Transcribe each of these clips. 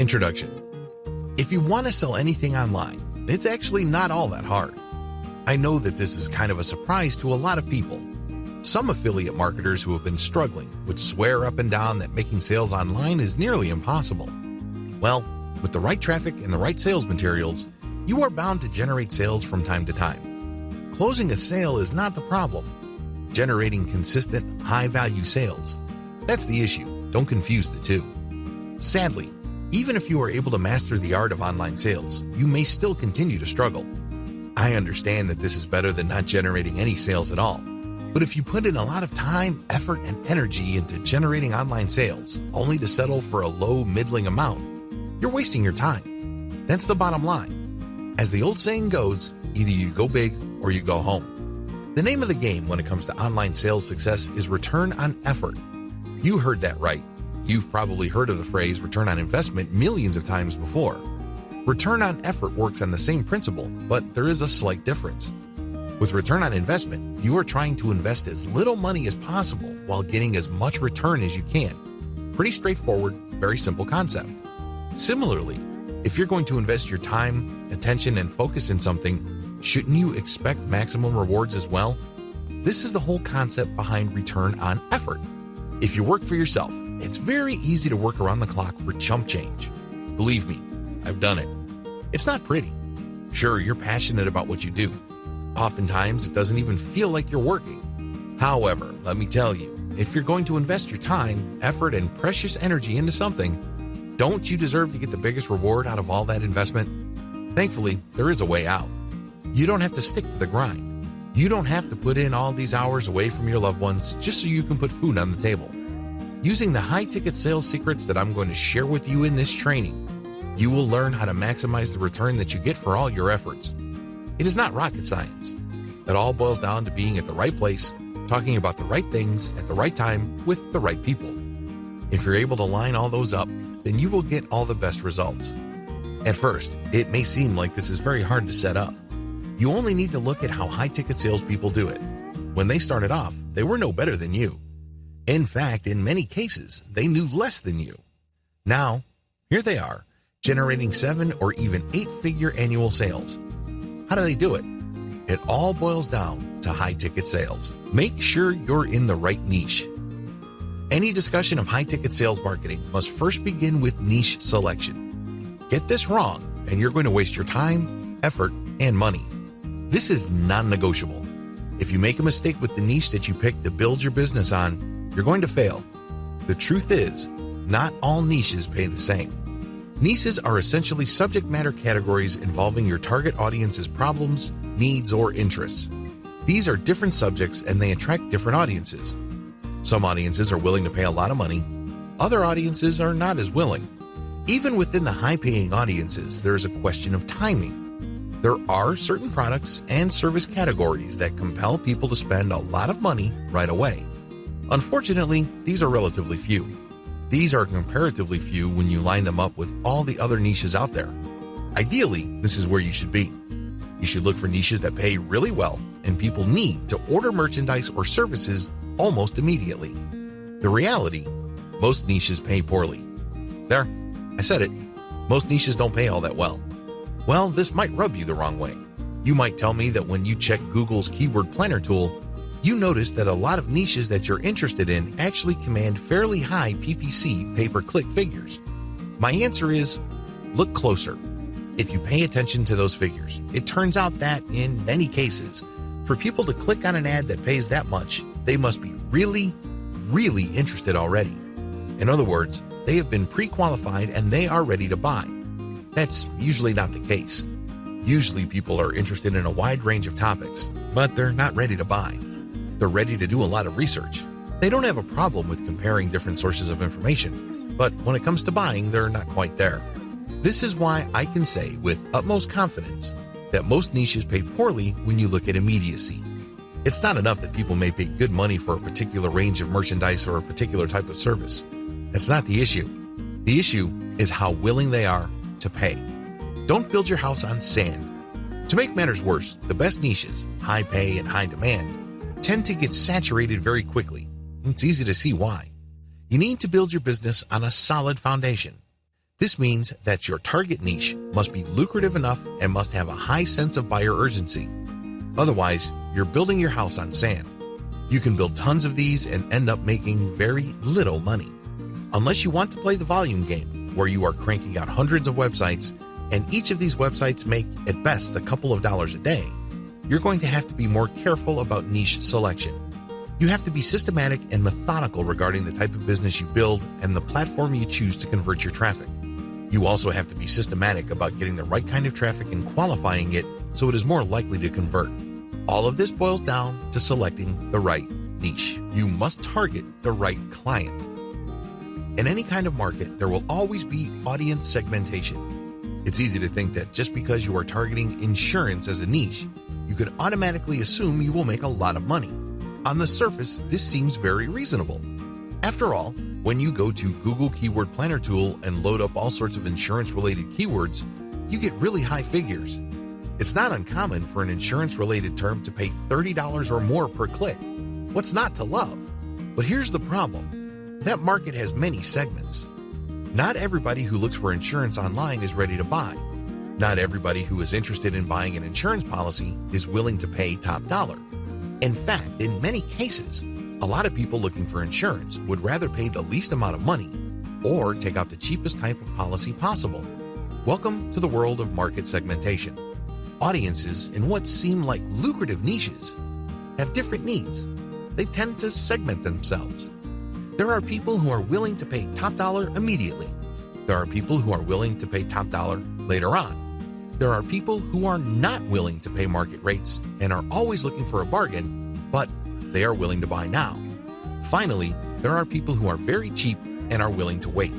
Introduction. If you want to sell anything online, it's actually not all that hard. I know that this is kind of a surprise to a lot of people. Some affiliate marketers who have been struggling would swear up and down that making sales online is nearly impossible. Well, with the right traffic and the right sales materials, you are bound to generate sales from time to time. Closing a sale is not the problem. Generating consistent, high-value sales, that's the issue. Don't confuse the two. Sadly, even if you are able to master the art of online sales, you may still continue to struggle. I understand that this is better than not generating any sales at all. But if you put in a lot of time, effort, and energy into generating online sales, only to settle for a low, middling amount, you're wasting your time. That's the bottom line. As the old saying goes, either you go big or you go home. The name of the game when it comes to online sales success is return on effort. You heard that right. You've probably heard of the phrase return on investment millions of times before. Return on effort works on the same principle, but there is a slight difference. With return on investment, you are trying to invest as little money as possible while getting as much return as you can. Pretty straightforward, very simple concept. Similarly, if you're going to invest your time, attention, and focus in something, shouldn't you expect maximum rewards as well? This is the whole concept behind return on effort. If you work for yourself, it's very easy to work around the clock for chump change. Believe me, I've done it. It's not pretty. Sure, you're passionate about what you do. Oftentimes, it doesn't even feel like you're working. However, let me tell you, if you're going to invest your time, effort, and precious energy into something, don't you deserve to get the biggest reward out of all that investment? Thankfully, there is a way out. You don't have to stick to the grind. You don't have to put in all these hours away from your loved ones just so you can put food on the table. Using the high-ticket sales secrets that I'm going to share with you in this training, you will learn how to maximize the return that you get for all your efforts. It is not rocket science. It all boils down to being at the right place, talking about the right things at the right time with the right people. If you're able to line all those up, then you will get all the best results. At first, it may seem like this is very hard to set up. You only need to look at how high-ticket salespeople do it. When they started off, they were no better than you. In fact, in many cases, they knew less than you. Now, here they are, generating 7 or even 8-figure annual sales. How do they do it? It all boils down to high-ticket sales. Make sure you're in the right niche. Any discussion of high-ticket sales marketing must first begin with niche selection. Get this wrong, and you're going to waste your time, effort, and money. This is non-negotiable. If you make a mistake with the niche that you pick to build your business on, you're going to fail. The truth is, not all niches pay the same. Niches are essentially subject matter categories involving your target audience's problems, needs, or interests. These are different subjects and they attract different audiences. Some audiences are willing to pay a lot of money. Other audiences are not as willing. Even within the high-paying audiences, there is a question of timing. There are certain products and service categories that compel people to spend a lot of money right away. Unfortunately, these are relatively few. These are comparatively few when you line them up with all the other niches out there. Ideally, this is where you should be. You should look for niches that pay really well and people need to order merchandise or services almost immediately. The reality, most niches pay poorly. There, I said it. Most niches don't pay all that well. Well, this might rub you the wrong way. You might tell me that when you check Google's keyword planner tool, you notice that a lot of niches that you're interested in actually command fairly high PPC pay-per-click figures. My answer is, look closer. If you pay attention to those figures, it turns out that, in many cases, for people to click on an ad that pays that much, they must be really, really interested already. In other words, they have been pre-qualified and they are ready to buy. That's usually not the case. Usually people are interested in a wide range of topics, but they're not ready to buy. They're ready to do a lot of research. They don't have a problem with comparing different sources of information, but when it comes to buying, they're not quite there. This is why I can say with utmost confidence that most niches pay poorly when you look at immediacy. It's not enough that people may pay good money for a particular range of merchandise or a particular type of service. That's not the issue. The issue is how willing they are to pay. Don't build your house on sand. To make matters worse, the best niches, high pay and high demand, tend to get saturated very quickly. It's easy to see why. You need to build your business on a solid foundation. This means that your target niche must be lucrative enough and must have a high sense of buyer urgency. Otherwise, you're building your house on sand. You can build tons of these and end up making very little money. Unless you want to play the volume game, where you are cranking out hundreds of websites, and each of these websites make, at best, a couple of dollars a day, you're going to have to be more careful about niche selection. You have to be systematic and methodical regarding the type of business you build and the platform you choose to convert your traffic. You also have to be systematic about getting the right kind of traffic and qualifying it so it is more likely to convert. All of this boils down to selecting the right niche. You must target the right client. In any kind of market, there will always be audience segmentation. It's easy to think that just because you are targeting insurance as a niche, you could automatically assume you will make a lot of money. On the surface, this seems very reasonable. After all, when you go to Google Keyword Planner tool and load up all sorts of insurance-related keywords, you get really high figures. It's not uncommon for an insurance-related term to pay $30 or more per click. What's not to love? But here's the problem. That market has many segments. Not everybody who looks for insurance online is ready to buy. Not everybody who is interested in buying an insurance policy is willing to pay top dollar. In fact, in many cases, a lot of people looking for insurance would rather pay the least amount of money or take out the cheapest type of policy possible. Welcome to the world of market segmentation. Audiences in what seem like lucrative niches have different needs. They tend to segment themselves. There are people who are willing to pay top dollar immediately. There are people who are willing to pay top dollar later on. There are people who are not willing to pay market rates and are always looking for a bargain, but they are willing to buy now. Finally, there are people who are very cheap and are willing to wait.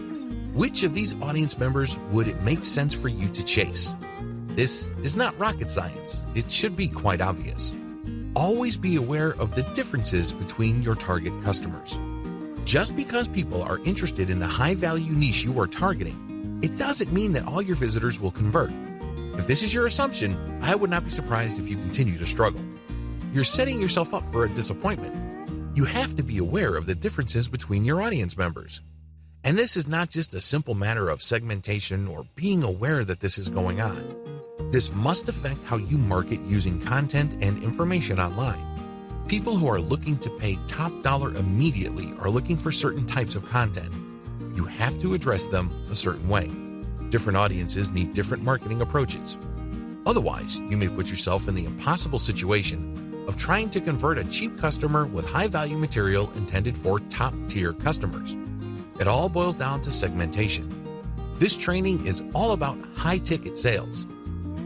Which of these audience members would it make sense for you to chase? This is not rocket science. It should be quite obvious. Always be aware of the differences between your target customers. Just because people are interested in the high-value niche you are targeting, it doesn't mean that all your visitors will convert. If this is your assumption, I would not be surprised if you continue to struggle. You're setting yourself up for a disappointment. You have to be aware of the differences between your audience members. And this is not just a simple matter of segmentation or being aware that this is going on. This must affect how you market using content and information online. People who are looking to pay top dollar immediately are looking for certain types of content. You have to address them a certain way. Different audiences need different marketing approaches. Otherwise, you may put yourself in the impossible situation of trying to convert a cheap customer with high-value material intended for top-tier customers. It all boils down to segmentation. This training is all about high-ticket sales.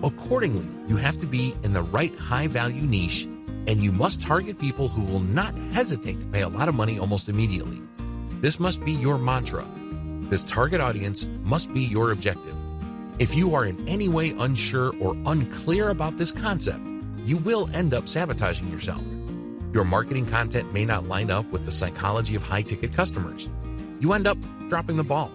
Accordingly, you have to be in the right high-value niche, and you must target people who will not hesitate to pay a lot of money almost immediately. This must be your mantra. This target audience must be your objective. If you are in any way unsure or unclear about this concept, you will end up sabotaging yourself. Your marketing content may not line up with the psychology of high-ticket customers. You end up dropping the ball.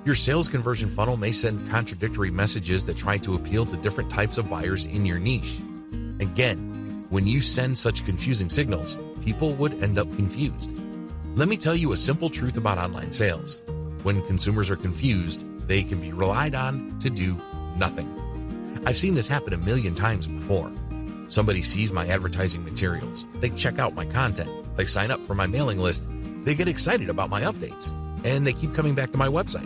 Your sales conversion funnel may send contradictory messages that try to appeal to different types of buyers in your niche. Again, when you send such confusing signals, people would end up confused. Let me tell you a simple truth about online sales. When consumers are confused, they can be relied on to do nothing. I've seen this happen a million times before. Somebody sees my advertising materials, they check out my content, they sign up for my mailing list, they get excited about my updates, and they keep coming back to my website.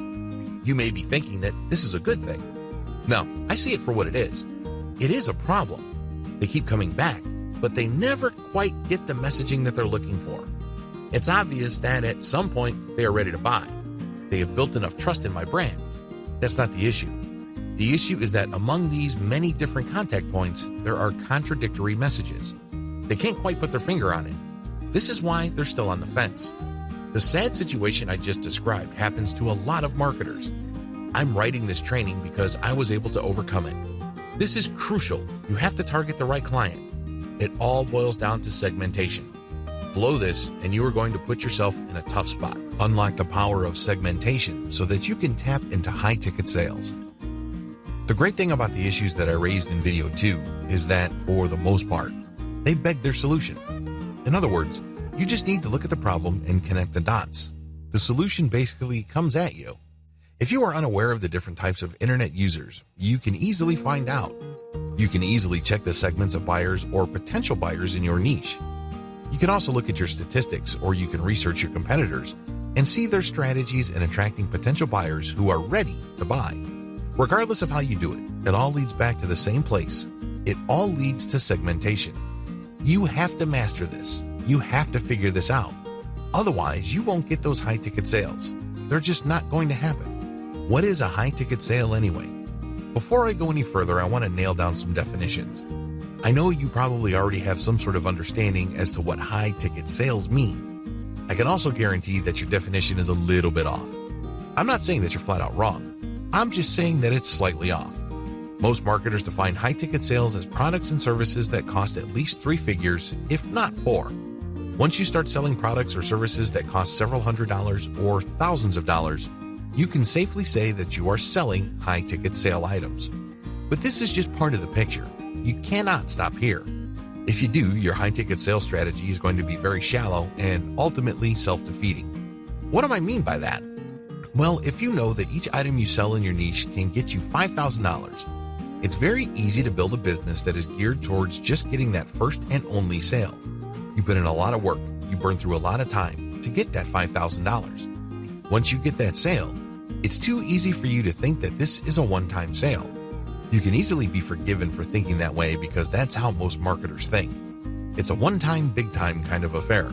You may be thinking that this is a good thing. No, I see it for what it is. It is a problem. They keep coming back, but they never quite get the messaging that they're looking for. It's obvious that at some point they are ready to buy. They have built enough trust in my brand. That's not the issue. The issue is that among these many different contact points, there are contradictory messages. They can't quite put their finger on it. This is why they're still on the fence. The sad situation I just described happens to a lot of marketers. I'm writing this training because I was able to overcome it. This is crucial. You have to target the right client. It all boils down to segmentation. Blow this and you are going to put yourself in a tough spot. Unlock the power of segmentation so that you can tap into high-ticket sales. The great thing about the issues that I raised in video 2 is that, for the most part, they beg their solution. In other words, you just need to look at the problem and connect the dots. The solution basically comes at you. If you are unaware of the different types of internet users, you can easily find out. You can easily check the segments of buyers or potential buyers in your niche. You can also look at your statistics, or you can research your competitors and see their strategies in attracting potential buyers who are ready to buy. Regardless of how you do it, it all leads back to the same place. It all leads to segmentation. You have to master this. You have to figure this out. Otherwise, you won't get those high-ticket sales. They're just not going to happen. What is a high-ticket sale anyway? Before I go any further, I want to nail down some definitions. I know you probably already have some sort of understanding as to what high-ticket sales mean. I can also guarantee that your definition is a little bit off. I'm not saying that you're flat out wrong. I'm just saying that it's slightly off. Most marketers define high-ticket sales as products and services that cost at least 3 figures, if not 4. Once you start selling products or services that cost several $100s or thousands of dollars, you can safely say that you are selling high-ticket sale items. But this is just part of the picture. You cannot stop here. If you do, your high-ticket sales strategy is going to be very shallow and ultimately self-defeating. What do I mean by that? Well, if you know that each item you sell in your niche can get you $5,000, it's very easy to build a business that is geared towards just getting that first and only sale. You put in a lot of work, you burn through a lot of time to get that $5,000. Once you get that sale, it's too easy for you to think that this is a one-time sale. You can easily be forgiven for thinking that way because that's how most marketers think. It's a one-time, big-time kind of affair.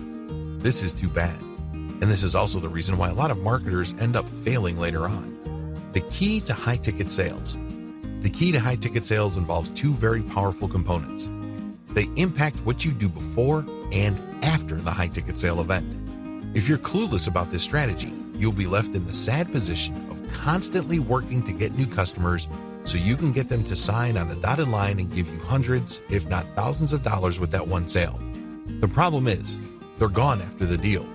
This is too bad. And this is also the reason why a lot of marketers end up failing later on. The key to high-ticket sales. The key to high-ticket sales involves 2 very powerful components. They impact what you do before and after the high-ticket sale event. If you're clueless about this strategy, you'll be left in the sad position of constantly working to get new customers so you can get them to sign on the dotted line and give you hundreds, if not thousands of dollars with that one sale. The problem is, they're gone after the deal.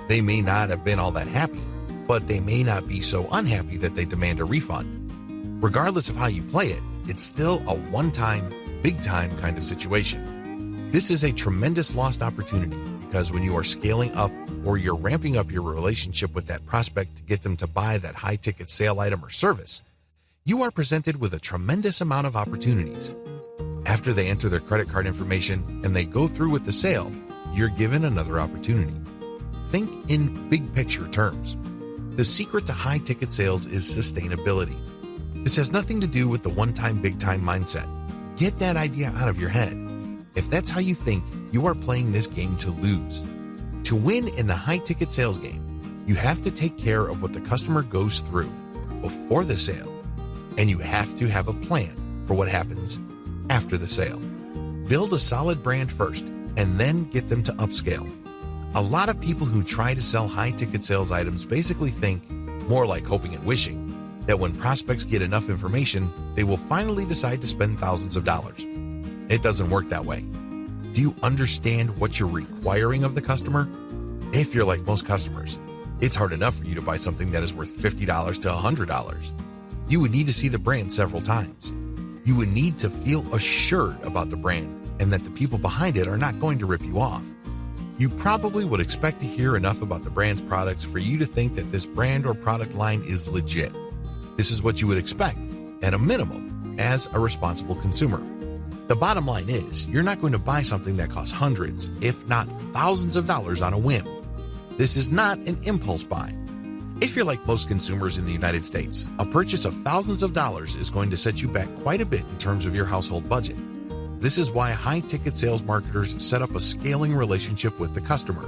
They may not have been all that happy, but they may not be so unhappy that they demand a refund. Regardless of how you play it, it's still a one-time, big-time kind of situation. This is a tremendous lost opportunity because when you are scaling up or you're ramping up your relationship with that prospect to get them to buy that high-ticket sale item or service, you are presented with a tremendous amount of opportunities. After they enter their credit card information and they go through with the sale, you're given another opportunity. Think in big picture terms. The secret to high-ticket sales is sustainability. This has nothing to do with the one-time, big-time mindset. Get that idea out of your head. If that's how you think, you are playing this game to lose. To win in the high-ticket sales game, you have to take care of what the customer goes through before the sale, and you have to have a plan for what happens after the sale. Build a solid brand first, and then get them to upscale. A lot of people who try to sell high-ticket sales items basically think, more like hoping and wishing, that when prospects get enough information, they will finally decide to spend thousands of dollars. It doesn't work that way. Do you understand what you're requiring of the customer? If you're like most customers, it's hard enough for you to buy something that is worth $50 to $100. You would need to see the brand several times. You would need to feel assured about the brand and that the people behind it are not going to rip you off. You probably would expect to hear enough about the brand's products for you to think that this brand or product line is legit. This is what you would expect, at a minimum, as a responsible consumer. The bottom line is, you're not going to buy something that costs hundreds, if not thousands of dollars on a whim. This is not an impulse buy. If you're like most consumers in the United States, a purchase of thousands of dollars is going to set you back quite a bit in terms of your household budget. This is why high-ticket sales marketers set up a scaling relationship with the customer.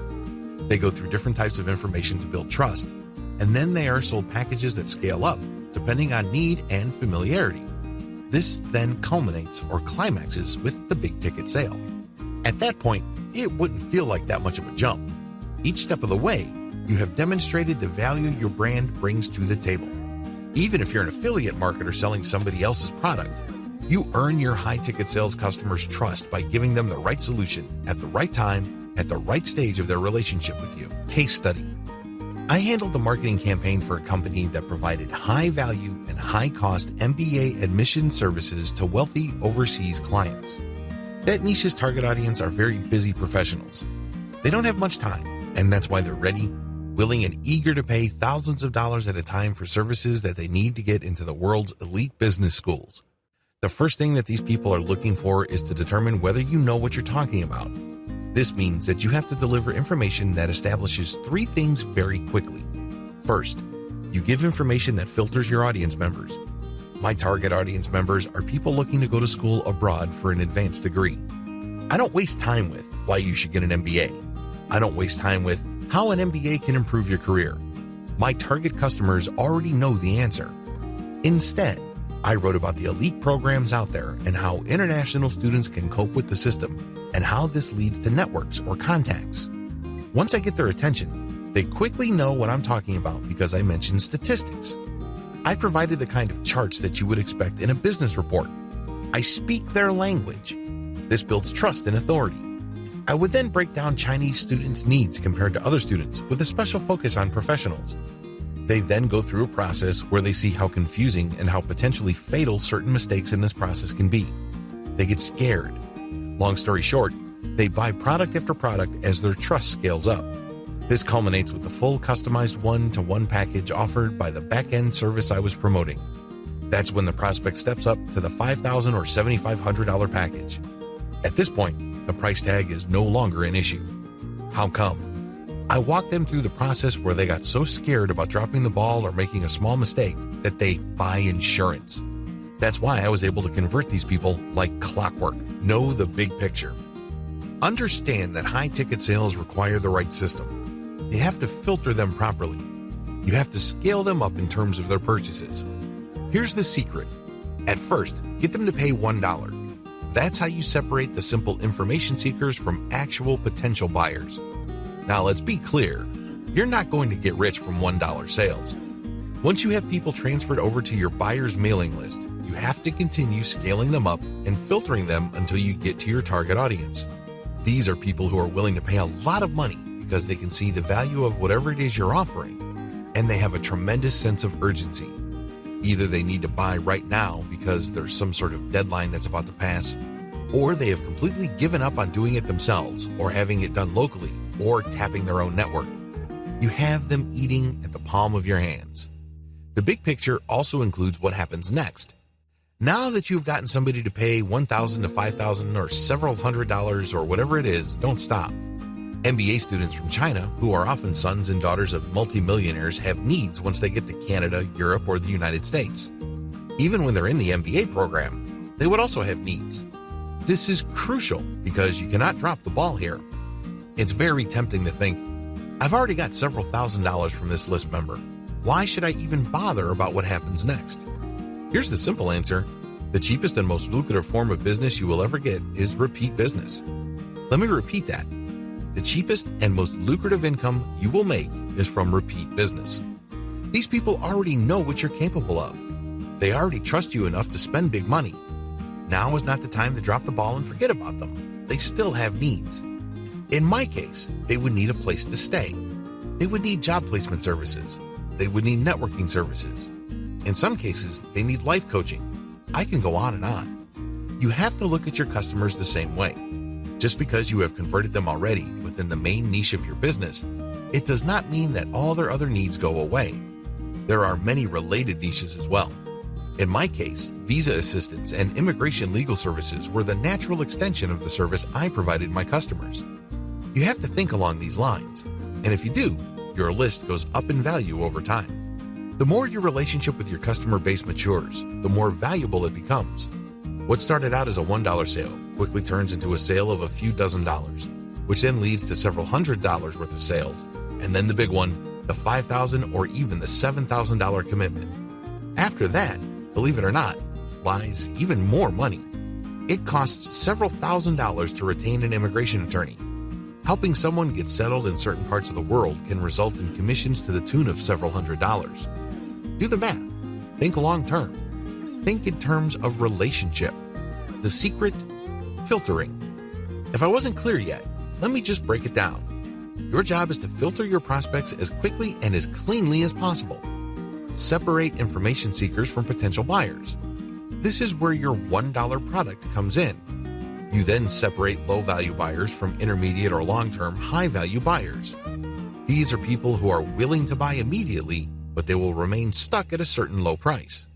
They go through different types of information to build trust, and then they are sold packages that scale up, depending on need and familiarity. This then culminates or climaxes with the big-ticket sale. At that point, it wouldn't feel like that much of a jump. Each step of the way, you have demonstrated the value your brand brings to the table. Even if you're an affiliate marketer selling somebody else's product, you earn your high-ticket sales customers' trust by giving them the right solution at the right time, at the right stage of their relationship with you. Case study. I handled the marketing campaign for a company that provided high-value and high-cost MBA admission services to wealthy overseas clients. That niche's target audience are very busy professionals. They don't have much time, and that's why they're ready, willing and eager to pay thousands of dollars at a time for services that they need to get into the world's elite business schools. The first thing that these people are looking for is to determine whether you know what you're talking about. This means that you have to deliver information that establishes three things very quickly. First, you give information that filters your audience members. My target audience members are people looking to go to school abroad for an advanced degree. I don't waste time with why you should get an MBA. I don't waste time with how an MBA can improve your career. My target customers already know the answer. Instead, I wrote about the elite programs out there and how international students can cope with the system and how this leads to networks or contacts. Once I get their attention, they quickly know what I'm talking about because I mentioned statistics. I provided the kind of charts that you would expect in a business report. I speak their language. This builds trust and authority. I would then break down Chinese students' needs compared to other students with a special focus on professionals. They then go through a process where they see how confusing and how potentially fatal certain mistakes in this process can be. They get scared. Long story short, they buy product after product as their trust scales up. This culminates with the full customized one-to-one package offered by the back-end service I was promoting. That's when the prospect steps up to the $5,000 or $7,500 package. At this point, the price tag is no longer an issue. How come? I walked them through the process where they got so scared about dropping the ball or making a small mistake that they buy insurance. That's why I was able to convert these people like clockwork. Know the big picture. Understand that high-ticket sales require the right system. You have to filter them properly. You have to scale them up in terms of their purchases. Here's the secret. At first, get them to pay $1. That's how you separate the simple information seekers from actual potential buyers. Now let's be clear, you're not going to get rich from $1 sales. Once you have people transferred over to your buyer's mailing list, you have to continue scaling them up and filtering them until you get to your target audience. These are people who are willing to pay a lot of money because they can see the value of whatever it is you're offering, and they have a tremendous sense of urgency. Either they need to buy right now because there's some sort of deadline that's about to pass, or they have completely given up on doing it themselves or having it done locally or tapping their own network. You have them eating at the palm of your hands. The big picture also includes what happens next. Now that you've gotten somebody to pay $1,000 to $5,000 or several $100s or whatever it is, don't stop. MBA students from China, who are often sons and daughters of multimillionaires, have needs once they get to Canada, Europe, or the United States. Even when they're in the MBA program, they would also have needs. This is crucial because you cannot drop the ball here. It's very tempting to think, I've already got several $1,000s from this list member. Why should I even bother about what happens next? Here's the simple answer. The cheapest and most lucrative form of business you will ever get is repeat business. Let me repeat that. The cheapest and most lucrative income you will make is from repeat business. These people already know what you're capable of. They already trust you enough to spend big money. Now is not the time to drop the ball and forget about them. They still have needs. In my case, they would need a place to stay. They would need job placement services. They would need networking services. In some cases, they need life coaching. I can go on and on. You have to look at your customers the same way. Just because you have converted them already within the main niche of your business, it does not mean that all their other needs go away. There are many related niches as well. In my case, visa assistance and immigration legal services were the natural extension of the service I provided my customers. You have to think along these lines, and if you do, your list goes up in value over time. The more your relationship with your customer base matures, the more valuable it becomes. What started out as a $1 sale quickly turns into a sale of a few dozen dollars, which then leads to several $100s worth of sales, and then the big one, the $5,000 or even the $7,000 commitment. After that, believe it or not, lies even more money. It costs several $1,000s to retain an immigration attorney. Helping someone get settled in certain parts of the world can result in commissions to the tune of several $100s. Do the math. Think long term. Think in terms of relationship. The secret? Filtering. If I wasn't clear yet, let me just break it down. Your job is to filter your prospects as quickly and as cleanly as possible. Separate information seekers from potential buyers. This is where your $1 product comes in. You then separate low-value buyers from intermediate or long-term high-value buyers. These are people who are willing to buy immediately, but they will remain stuck at a certain low price.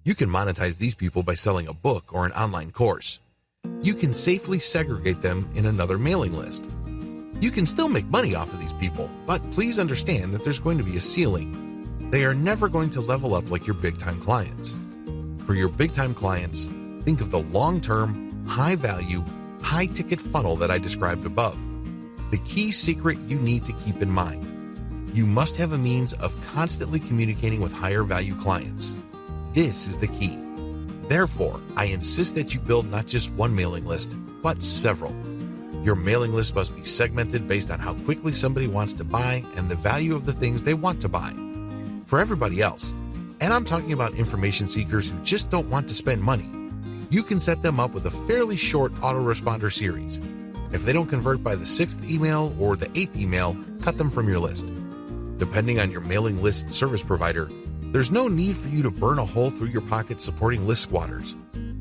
You can monetize these people by selling a book or an online course. You can safely segregate them in another mailing list. You can still make money off of these people, but please understand that there's going to be a ceiling. They are never going to level up like your big-time clients. For your big-time clients, think of the long-term, high-value, high-ticket funnel that I described above. The key secret you need to keep in mind: you must have a means of constantly communicating with higher-value clients. This is the key. Therefore, I insist that you build not just one mailing list, but several. Your mailing list must be segmented based on how quickly somebody wants to buy and the value of the things they want to buy. For everybody else, and I'm talking about information seekers who just don't want to spend money, you can set them up with a fairly short autoresponder series. If they don't convert by the 6th email or the 8th email, cut them from your list. Depending on your mailing list service provider, there's no need for you to burn a hole through your pocket supporting list squatters.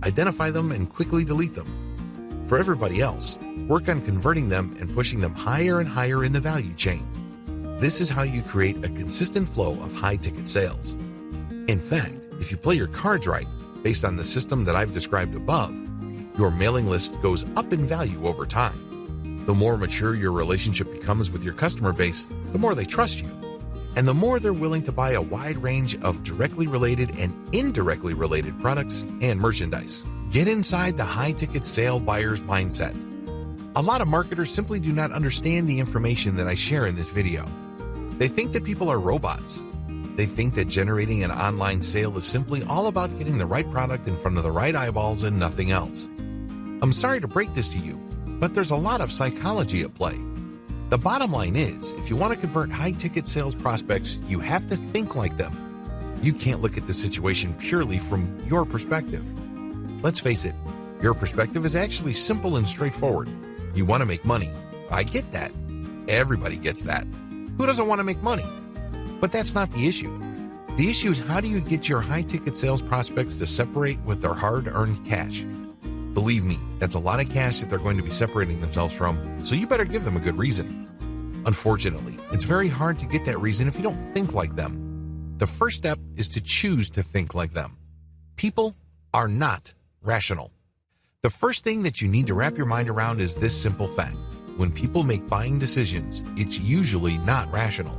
Identify them and quickly delete them. For everybody else, work on converting them and pushing them higher and higher in the value chain. This is how you create a consistent flow of high-ticket sales. In fact, if you play your cards right, based on the system that I've described above, your mailing list goes up in value over time. The more mature your relationship becomes with your customer base, the more they trust you, and the more they're willing to buy a wide range of directly related and indirectly related products and merchandise. Get inside the high-ticket sale buyer's mindset. A lot of marketers simply do not understand the information that I share in this video. They think that people are robots. They think that generating an online sale is simply all about getting the right product in front of the right eyeballs and nothing else. I'm sorry to break this to you, but there's a lot of psychology at play. The bottom line is, if you want to convert high-ticket sales prospects, you have to think like them. You can't look at the situation purely from your perspective. Let's face it, your perspective is actually simple and straightforward. You want to make money. I get that. Everybody gets that. Who doesn't want to make money? But that's not the issue. The issue is, how do you get your high-ticket sales prospects to separate with their hard-earned cash? Believe me, that's a lot of cash that they're going to be separating themselves from, so you better give them a good reason. Unfortunately, it's very hard to get that reason if you don't think like them. The first step is to choose to think like them. People are not rational. The first thing that you need to wrap your mind around is this simple fact: when people make buying decisions, it's usually not rational.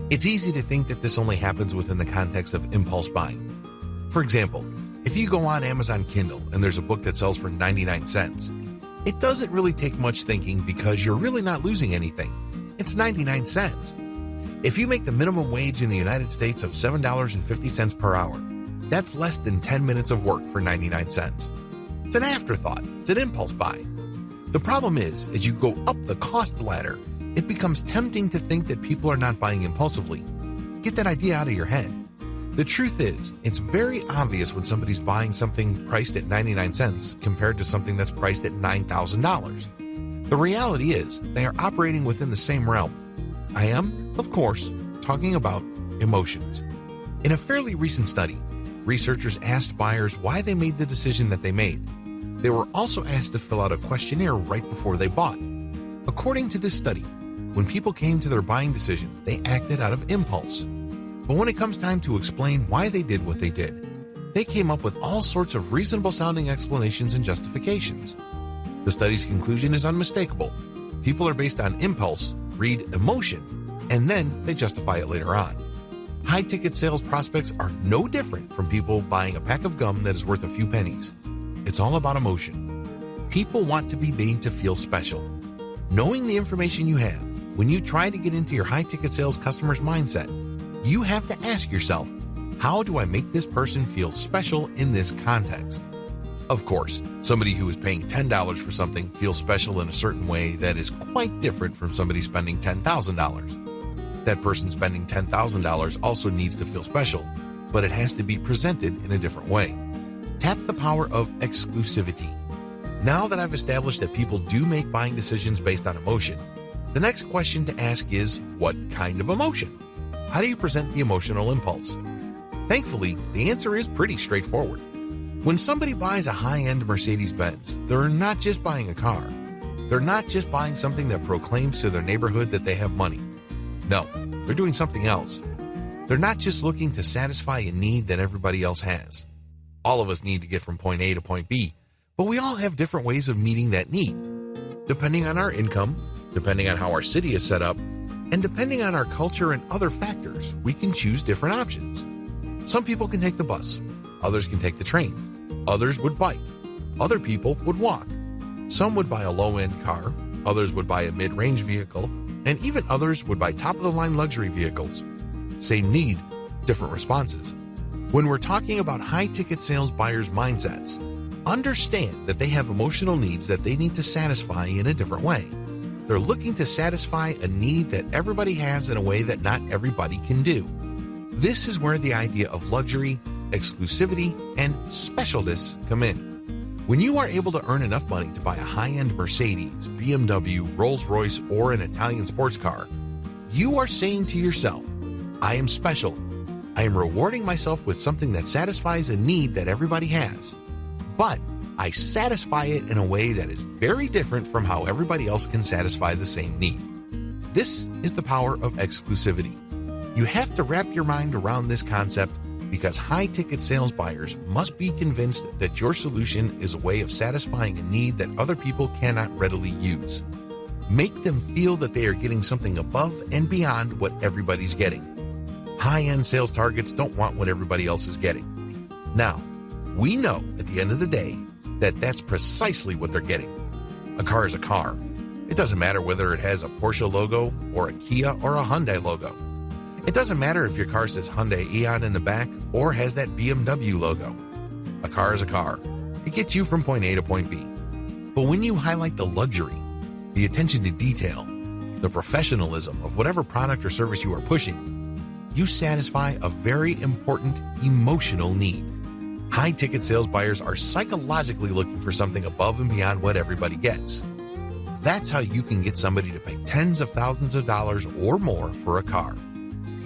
It's easy to think that this only happens within the context of impulse buying. For example, if you go on Amazon Kindle and there's a book that sells for 99 cents, it doesn't really take much thinking because you're really not losing anything. It's 99 cents. If you make the minimum wage in the United States of $7.50 per hour, that's less than 10 minutes of work for 99 cents. It's an afterthought. It's an impulse buy. The problem is, as you go up the cost ladder, it becomes tempting to think that people are not buying impulsively. Get that idea out of your head. The truth is, it's very obvious when somebody's buying something priced at 99 cents compared to something that's priced at $9,000. The reality is, they are operating within the same realm. I am, of course, talking about emotions. In a fairly recent study, researchers asked buyers why they made the decision that they made. They were also asked to fill out a questionnaire right before they bought. According to this study, when people came to their buying decision, they acted out of impulse. But when it comes time to explain why they did what they did, they came up with all sorts of reasonable-sounding explanations and justifications. The study's conclusion is unmistakable. People are based on impulse, read emotion, and then they justify it later on. High-ticket sales prospects are no different from people buying a pack of gum that is worth a few pennies. It's all about emotion. People want to be made to feel special. Knowing the information you have, when you try to get into your high-ticket sales customer's mindset, you have to ask yourself, how do I make this person feel special in this context? Of course, somebody who is paying $10 for something feels special in a certain way that is quite different from somebody spending $10,000. That person spending $10,000 also needs to feel special, but it has to be presented in a different way. Tap the power of exclusivity. Now that I've established that people do make buying decisions based on emotion, the next question to ask is, what kind of emotion? How do you present the emotional impulse? Thankfully, the answer is pretty straightforward. When somebody buys a high-end Mercedes-Benz, they're not just buying a car. They're not just buying something that proclaims to their neighborhood that they have money. No, they're doing something else. They're not just looking to satisfy a need that everybody else has. All of us need to get from point A to point B, but we all have different ways of meeting that need. Depending on our income, depending on how our city is set up, and depending on our culture and other factors, we can choose different options. Some people can take the bus, others can take the train, others would bike, other people would walk. Some would buy a low-end car, others would buy a mid-range vehicle, and even others would buy top-of-the-line luxury vehicles. Same need, different responses. When we're talking about high-ticket sales buyers' mindsets, understand that they have emotional needs that they need to satisfy in a different way. They're looking to satisfy a need that everybody has in a way that not everybody can do. This is where the idea of luxury, exclusivity, and specialness come in. When you are able to earn enough money to buy a high-end Mercedes, BMW, Rolls-Royce, or an Italian sports car, you are saying to yourself, I am special. I am rewarding myself with something that satisfies a need that everybody has. But I satisfy it in a way that is very different from how everybody else can satisfy the same need. This is the power of exclusivity. You have to wrap your mind around this concept because high-ticket sales buyers must be convinced that your solution is a way of satisfying a need that other people cannot readily use. Make them feel that they are getting something above and beyond what everybody's getting. High-end sales targets don't want what everybody else is getting. Now, we know at the end of the day that that's precisely what they're getting. A car is a car. It doesn't matter whether it has a Porsche logo or a Kia or a Hyundai logo. It doesn't matter if your car says Hyundai Eon in the back or has that BMW logo. A car is a car. It gets you from point A to point B. But when you highlight the luxury, the attention to detail, the professionalism of whatever product or service you are pushing, you satisfy a very important emotional need. High-ticket sales buyers are psychologically looking for something above and beyond what everybody gets. That's how you can get somebody to pay tens of thousands of dollars or more for a car.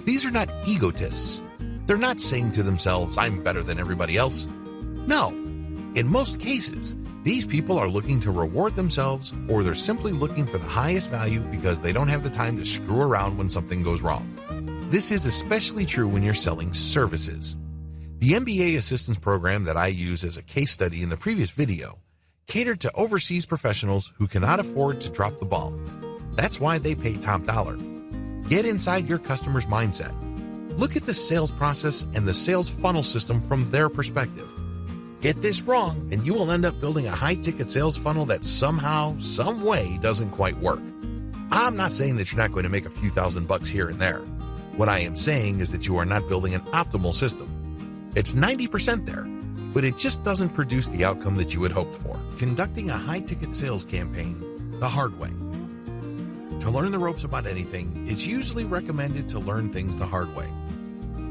These are not egotists. They're not saying to themselves, I'm better than everybody else. No, in most cases, these people are looking to reward themselves or they're simply looking for the highest value because they don't have the time to screw around when something goes wrong. This is especially true when you're selling services. The MBA assistance program that I use as a case study in the previous video catered to overseas professionals who cannot afford to drop the ball. That's why they pay top dollar. Get inside your customer's mindset. Look at the sales process and the sales funnel system from their perspective. Get this wrong, and you will end up building a high-ticket sales funnel that somehow, some way doesn't quite work. I'm not saying that you're not going to make a few $1,000s here and there. What I am saying is that you are not building an optimal system. It's 90% there, but it just doesn't produce the outcome that you had hoped for. Conducting a high-ticket sales campaign the hard way. To learn the ropes about anything, it's usually recommended to learn things the hard way.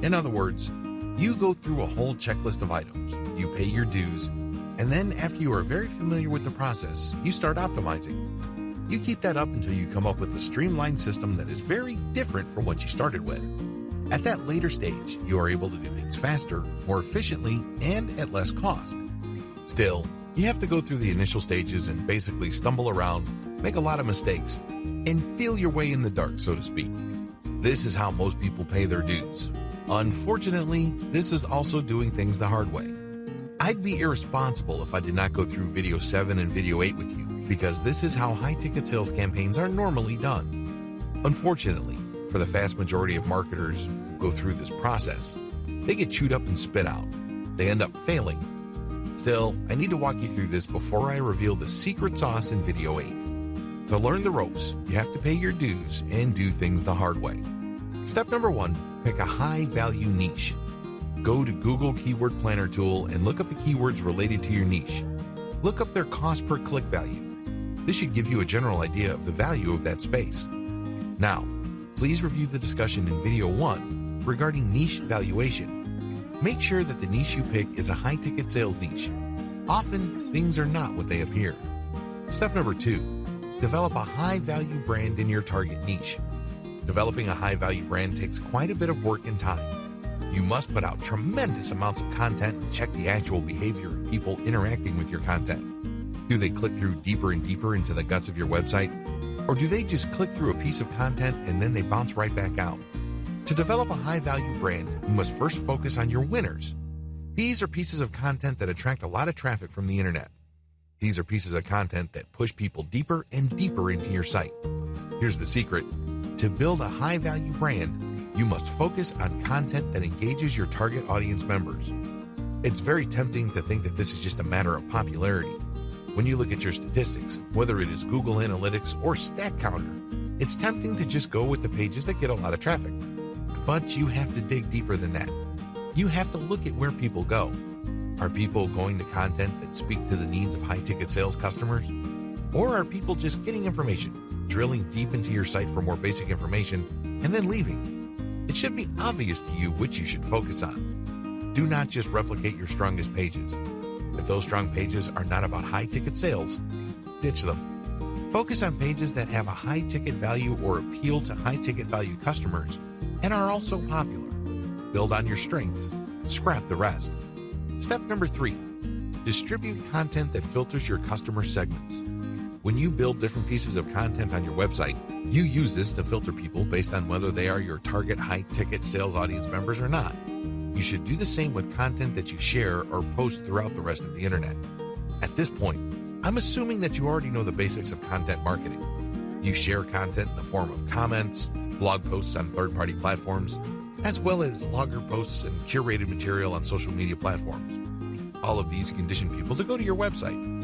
In other words, you go through a whole checklist of items, you pay your dues, and then after you are very familiar with the process, you start optimizing. You keep that up until you come up with a streamlined system that is very different from what you started with. At that later stage, you are able to do things faster, more efficiently, and at less cost. Still, you have to go through the initial stages and basically stumble around, make a lot of mistakes, and feel your way in the dark, so to speak. This is how most people pay their dues. Unfortunately, this is also doing things the hard way. I'd be irresponsible if I did not go through video 7 and video 8 with you, because this is how high-ticket sales campaigns are normally done. Unfortunately, for the vast majority of marketers who go through this process, they get chewed up and spit out. They end up failing. Still, I need to walk you through this before I reveal the secret sauce in video 8. To learn the ropes, you have to pay your dues and do things the hard way. Step number 1, pick a high-value niche. Go to Google Keyword Planner tool and look up the keywords related to your niche. Look up their cost per click value. This should give you a general idea of the value of that space. Now, please review the discussion in video 1 regarding niche valuation. Make sure that the niche you pick is a high-ticket sales niche. Often, things are not what they appear. Step number 2, develop a high-value brand in your target niche. Developing a high-value brand takes quite a bit of work and time. You must put out tremendous amounts of content and check the actual behavior of people interacting with your content. Do they click through deeper and deeper into the guts of your website? Or do they just click through a piece of content and then they bounce right back out? To develop a high-value brand, you must first focus on your winners. These are pieces of content that attract a lot of traffic from the internet. These are pieces of content that push people deeper and deeper into your site. Here's the secret. To build a high-value brand, you must focus on content that engages your target audience members. It's very tempting to think that this is just a matter of popularity. When you look at your statistics, whether it is Google Analytics or StatCounter, it's tempting to just go with the pages that get a lot of traffic. But you have to dig deeper than that. You have to look at where people go. Are people going to content that speak to the needs of high-ticket sales customers? Or are people just getting information, drilling deep into your site for more basic information, and then leaving? It should be obvious to you which you should focus on. Do not just replicate your strongest pages. If those strong pages are not about high-ticket sales, ditch them. Focus on pages that have a high-ticket value or appeal to high-ticket value customers and are also popular. Build on your strengths, scrap the rest. Step number 3, distribute content that filters your customer segments. When you build different pieces of content on your website, you use this to filter people based on whether they are your target high-ticket sales audience members or not. You should do the same with content that you share or post throughout the rest of the internet. At this point, I'm assuming that you already know the basics of content marketing. You share content in the form of comments, blog posts on third-party platforms, as well as logger posts and curated material on social media platforms. All of these condition people to go to your website.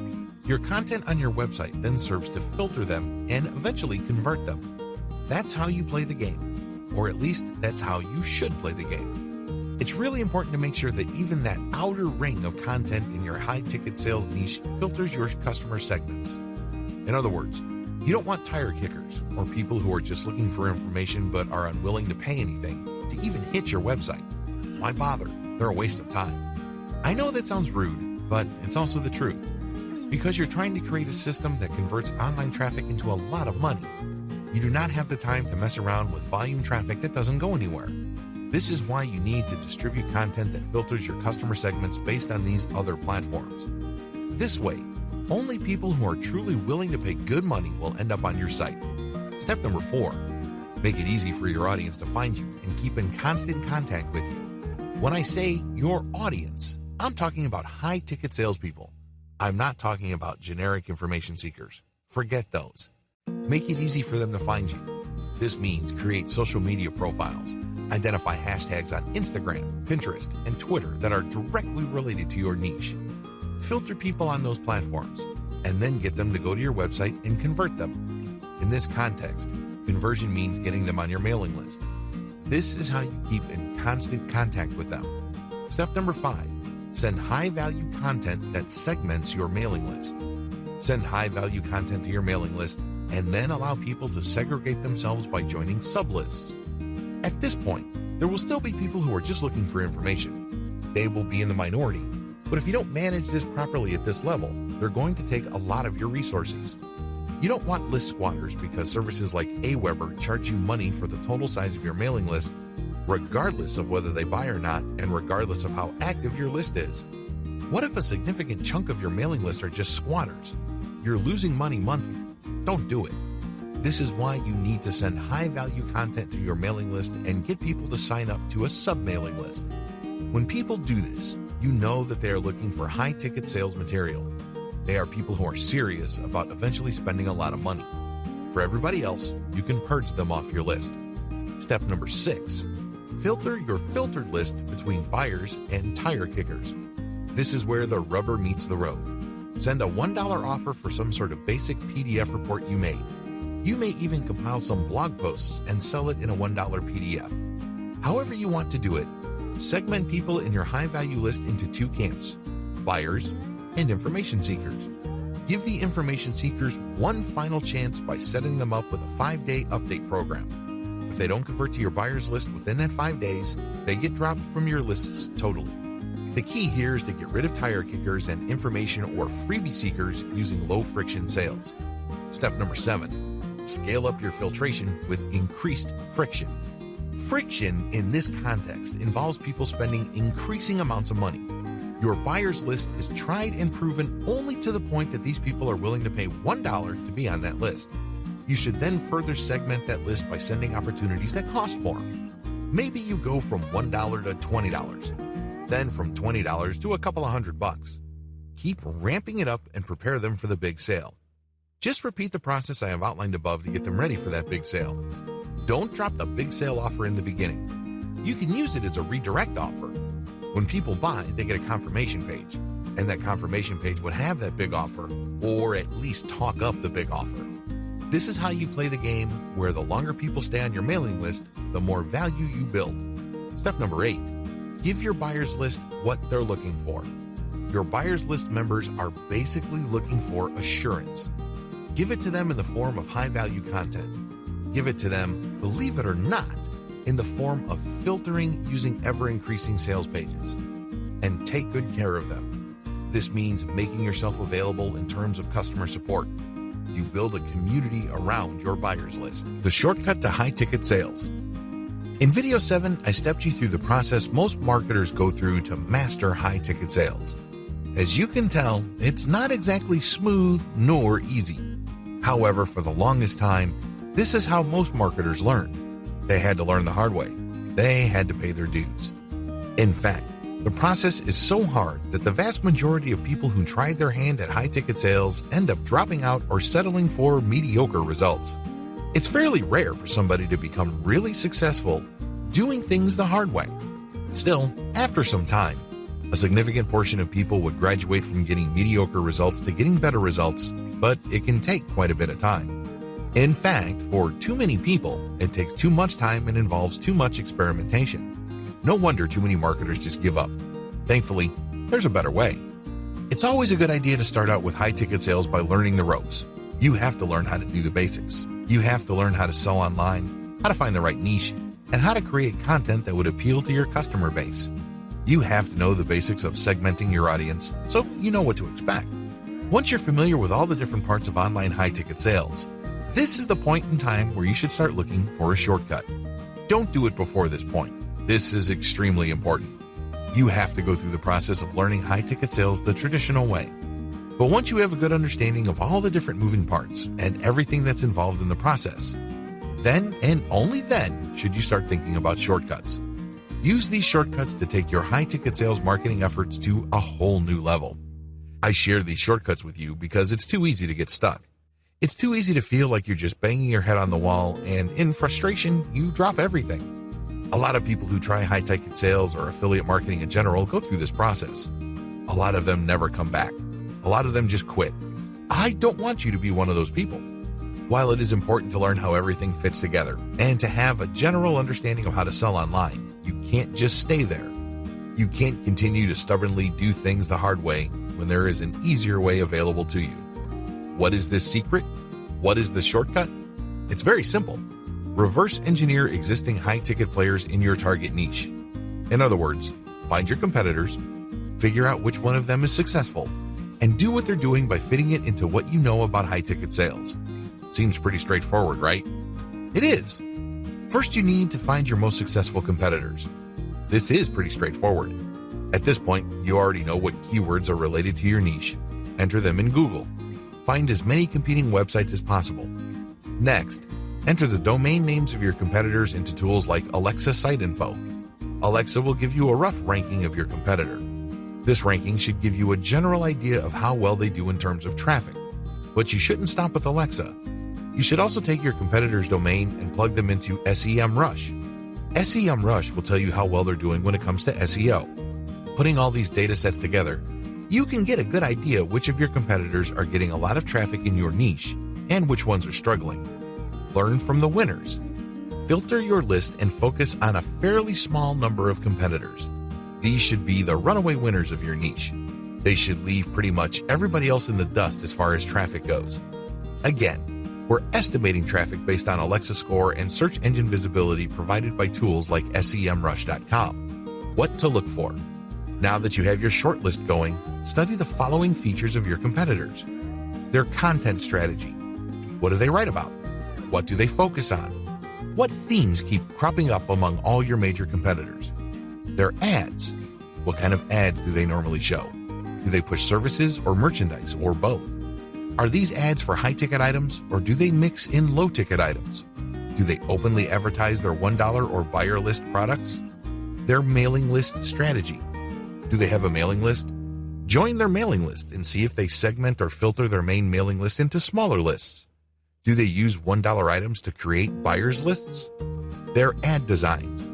Your content on your website then serves to filter them and eventually convert them. That's how you play the game, or at least that's how you should play the game. It's really important to make sure that even that outer ring of content in your high-ticket sales niche filters your customer segments. In other words, you don't want tire kickers or people who are just looking for information but are unwilling to pay anything to even hit your website. Why bother? They're a waste of time. I know that sounds rude, but it's also the truth. Because you're trying to create a system that converts online traffic into a lot of money. You do not have the time to mess around with volume traffic that doesn't go anywhere. This is why you need to distribute content that filters your customer segments based on these other platforms. This way, only people who are truly willing to pay good money will end up on your site. Step number 4, make it easy for your audience to find you and keep in constant contact with you. When I say your audience, I'm talking about high-ticket salespeople. I'm not talking about generic information seekers. Forget those. Make it easy for them to find you. This means create social media profiles. Identify hashtags on Instagram, Pinterest, and Twitter that are directly related to your niche. Filter people on those platforms, and then get them to go to your website and convert them. In this context, conversion means getting them on your mailing list. This is how you keep in constant contact with them. Step number 5, send high-value content that segments your mailing list. Send high-value content to your mailing list, and then allow people to segregate themselves by joining sublists. At this point, there will still be people who are just looking for information. They will be in the minority, but if you don't manage this properly at this level, they're going to take a lot of your resources. You don't want list squatters because services like Aweber charge you money for the total size of your mailing list, regardless of whether they buy or not and regardless of how active your list is. What if a significant chunk of your mailing list are just squatters? You're losing money monthly. Don't do it. This is why you need to send high-value content to your mailing list and get people to sign up to a sub-mailing list. When people do this, you know that they are looking for high-ticket sales material. They are people who are serious about eventually spending a lot of money. For everybody else, you can purge them off your list. Step number 6, filter your filtered list between buyers and tire kickers. This is where the rubber meets the road. Send a $1 offer for some sort of basic PDF report you made. You may even compile some blog posts and sell it in a $1 PDF. However you want to do it, segment people in your high-value list into 2 camps, buyers and information seekers. Give the information seekers one final chance by setting them up with a 5-day update program. If they don't convert to your buyers list within that 5 days, they get dropped from your lists totally. The key here is to get rid of tire kickers and information or freebie seekers using low-friction sales. Step number 7. Scale up your filtration with increased friction. Friction in this context involves people spending increasing amounts of money. Your buyer's list is tried and proven only to the point that these people are willing to pay $1 to be on that list. You should then further segment that list by sending opportunities that cost more. Maybe you go from $1 to $20, then from $20 to a couple of $100. Keep ramping it up and prepare them for the big sale. Just repeat the process I have outlined above to get them ready for that big sale. Don't drop the big sale offer in the beginning. You can use it as a redirect offer. When people buy, they get a confirmation page, and that confirmation page would have that big offer, or at least talk up the big offer. This is how you play the game, where the longer people stay on your mailing list, the more value you build. Step number 8, give your buyers list what they're looking for. Your buyers list members are basically looking for assurance. Give it to them in the form of high-value content. Give it to them, believe it or not, in the form of filtering using ever-increasing sales pages. And take good care of them. This means making yourself available in terms of customer support. You build a community around your buyers list. The shortcut to high-ticket sales. In video 7, I stepped you through the process most marketers go through to master high-ticket sales. As you can tell, it's not exactly smooth nor easy. However, for the longest time, this is how most marketers learn. They had to learn the hard way. They had to pay their dues. In fact, the process is so hard that the vast majority of people who tried their hand at high-ticket sales end up dropping out or settling for mediocre results. It's fairly rare for somebody to become really successful doing things the hard way. Still, after some time, a significant portion of people would graduate from getting mediocre results to getting better results, but it can take quite a bit of time. In fact, for too many people, it takes too much time and involves too much experimentation. No wonder too many marketers just give up. Thankfully, there's a better way. It's always a good idea to start out with high-ticket sales by learning the ropes. You have to learn how to do the basics. You have to learn how to sell online, how to find the right niche, and how to create content that would appeal to your customer base. You have to know the basics of segmenting your audience so you know what to expect. Once you're familiar with all the different parts of online high-ticket sales, this is the point in time where you should start looking for a shortcut. Don't do it before this point. This is extremely important. You have to go through the process of learning high-ticket sales the traditional way. But once you have a good understanding of all the different moving parts and everything that's involved in the process, then and only then should you start thinking about shortcuts. Use these shortcuts to take your high-ticket sales marketing efforts to a whole new level. I share these shortcuts with you because it's too easy to get stuck. It's too easy to feel like you're just banging your head on the wall, and in frustration, you drop everything. A lot of people who try high-ticket sales or affiliate marketing in general go through this process. A lot of them never come back. A lot of them just quit. I don't want you to be one of those people. While it is important to learn how everything fits together and to have a general understanding of how to sell online, you can't just stay there. You can't continue to stubbornly do things the hard way when there is an easier way available to you. What is this secret? What is the shortcut? It's very simple. Reverse engineer existing high-ticket players in your target niche. In other words, find your competitors, figure out which one of them is successful, and do what they're doing by fitting it into what you know about high-ticket sales. Seems pretty straightforward, right? It is. First, you need to find your most successful competitors. This is pretty straightforward. At this point, you already know what keywords are related to your niche. Enter them in Google. Find as many competing websites as possible. Next, enter the domain names of your competitors into tools like Alexa Site Info. Alexa will give you a rough ranking of your competitor. This ranking should give you a general idea of how well they do in terms of traffic. But you shouldn't stop with Alexa. You should also take your competitor's domain and plug them into SEMrush. SEMrush will tell you how well they're doing when it comes to SEO. Putting all these data sets together, you can get a good idea which of your competitors are getting a lot of traffic in your niche and which ones are struggling. Learn from the winners. Filter your list and focus on a fairly small number of competitors. These should be the runaway winners of your niche. They should leave pretty much everybody else in the dust as far as traffic goes. Again, we're estimating traffic based on Alexa score and search engine visibility provided by tools like SEMrush.com. What to look for? Now that you have your shortlist going, study the following features of your competitors. Their content strategy. What do they write about? What do they focus on? What themes keep cropping up among all your major competitors? Their ads. What kind of ads do they normally show? Do they push services or merchandise or both? Are these ads for high-ticket items, or do they mix in low-ticket items? Do they openly advertise their $1 or buyer list products? Their mailing list strategy. Do they have a mailing list? Join their mailing list and see if they segment or filter their main mailing list into smaller lists. Do they use $1 items to create buyers lists? Their ad designs.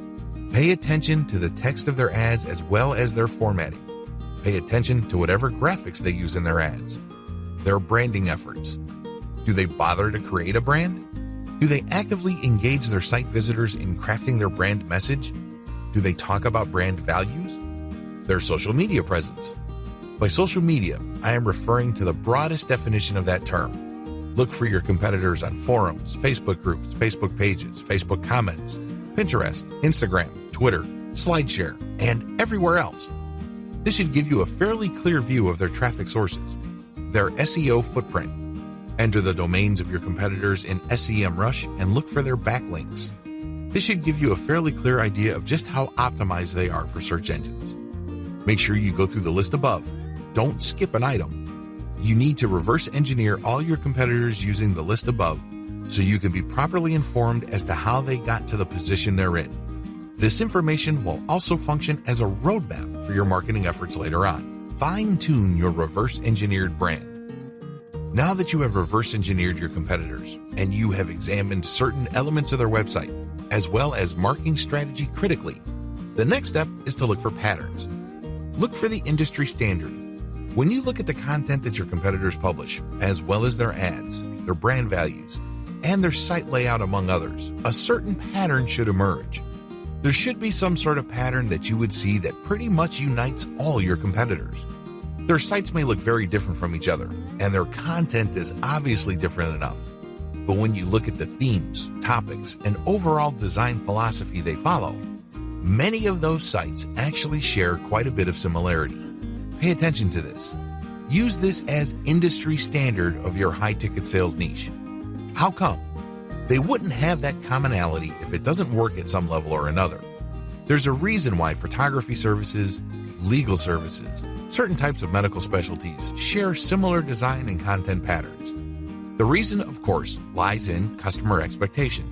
Pay attention to the text of their ads as well as their formatting. Pay attention to whatever graphics they use in their ads. Their branding efforts. Do they bother to create a brand? Do they actively engage their site visitors in crafting their brand message? Do they talk about brand values? Their social media presence. By social media, I am referring to the broadest definition of that term. Look for your competitors on forums, Facebook groups, Facebook pages, Facebook comments, Pinterest, Instagram, Twitter, SlideShare, and everywhere else. This should give you a fairly clear view of their traffic sources, their SEO footprint. Enter the domains of your competitors in SEMrush and look for their backlinks. This should give you a fairly clear idea of just how optimized they are for search engines. Make sure you go through the list above. Don't skip an item. You need to reverse engineer all your competitors using the list above so you can be properly informed as to how they got to the position they're in. This information will also function as a roadmap for your marketing efforts later on. Fine-tune your reverse engineered brand. Now that you have reverse engineered your competitors and you have examined certain elements of their website, as well as marketing strategy critically, the next step is to look for patterns. Look for the industry standard. When you look at the content that your competitors publish, as well as their ads, their brand values, and their site layout among others, a certain pattern should emerge. There should be some sort of pattern that you would see that pretty much unites all your competitors. Their sites may look very different from each other, and their content is obviously different enough. But when you look at the themes, topics, and overall design philosophy they follow, many of those sites actually share quite a bit of similarity. Pay attention to this. Use this as industry standard of your high-ticket sales niche. How come? They wouldn't have that commonality if it doesn't work at some level or another. There's a reason why photography services, legal services, certain types of medical specialties share similar design and content patterns. The reason, of course, lies in customer expectation.